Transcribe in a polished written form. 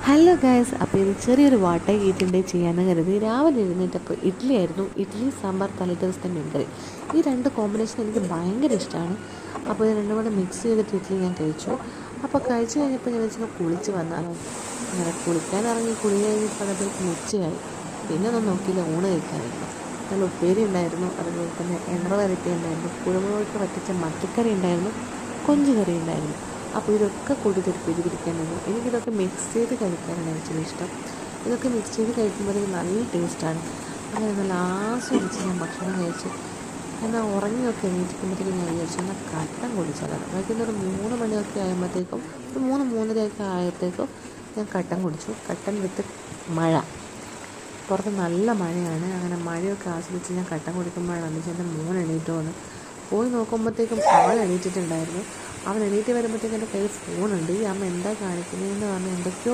Hello guys, അപ്പോൾ ഇത് ചെറിയൊരു വാട്ട ഈറ്റിൻ്റെ ചെയ്യാമെന്ന് കരുതി. രാവിലെ എഴുന്നേറ്റപ്പോൾ ഇഡ്ഡലി ആയിരുന്നു. ഇഡ്ഡലി, സാമ്പാർ, തലേ ദിവസത്തെ മീൻകറി. ഈ രണ്ട് കോമ്പിനേഷൻ എനിക്ക് ഭയങ്കര ഇഷ്ടമാണ്. അപ്പോൾ ഇത് രണ്ടും കൂടെ മിക്സ് ചെയ്തിട്ട് ഇഡ്ഡലി ഞാൻ കഴിച്ചു. അപ്പോൾ കഴിച്ച് കഴിഞ്ഞപ്പോൾ ഞാൻ വെച്ചപ്പോൾ കുളിച്ച് വന്നാലോ. അങ്ങനെ കുളിക്കാൻ ഇറങ്ങി, കുളി കഴിഞ്ഞപ്പോഴത്തേക്ക് ഉച്ചയായി. പിന്നെ ഒന്നും നോക്കിയില്ല, ഊണ് കഴിക്കാനായിരുന്നു. നല്ല ഉപ്പേരി ഉണ്ടായിരുന്നു, അതുപോലെ തന്നെ എണ്ണ വരട്ടി ഉണ്ടായിരുന്നു, കുരുമുളക് വറ്റിച്ച മത്തിക്കറി ഉണ്ടായിരുന്നു, കൊഞ്ച് കറി ഉണ്ടായിരുന്നു. അപ്പോൾ ഇതൊക്കെ കൂട്ടിയിട്ട് പിടിക്കാനുണ്ട്. എനിക്കിതൊക്കെ മിക്സ് ചെയ്ത് കഴിക്കാനാണ് ഏറ്റവും ഇഷ്ടം. ഇതൊക്കെ മിക്സ് ചെയ്ത് കഴിക്കുമ്പോഴത്തേക്ക് നല്ല ടേസ്റ്റാണ്. അങ്ങനെ നല്ല ആസ്വദിച്ച് ഞാൻ ഭക്ഷണം കഴിച്ചു. എന്നാൽ ഉറങ്ങിയൊക്കെ എണീറ്റിക്കുമ്പോഴത്തേക്കും ഞാൻ വിചാരിച്ചു എന്നാൽ കട്ടൻ കുടിച്ചാലാണ്. വൈകുന്നേരം 3 മണിയൊക്കെ ആകുമ്പോഴത്തേക്കും, ഒരു 3-3:30 ആയപ്പോഴത്തേക്കും ഞാൻ കട്ടൻ കുടിച്ചു. കട്ടൻ വിത്ത് മഴ. പുറത്ത് നല്ല മഴയാണ്. അങ്ങനെ മഴയൊക്കെ ആസ്വദിച്ച് ഞാൻ കട്ടൻ കുടിക്കുമ്പോഴാണ് അന്നിച്ച് എൻ്റെ മോൻ എണീറ്റ് വന്ന്. പോയി നോക്കുമ്പോഴത്തേക്കും അവൾ എണീറ്റിട്ടുണ്ടായിരുന്നു. അവൻ എണീറ്റ് വരുമ്പോഴത്തേക്കും എൻ്റെ കയ്യിൽ ഫോണുണ്ട്. ഈ അമ്മ എന്താ കാണിക്കുന്നതെന്ന് പറഞ്ഞ് എന്തൊക്കെയോ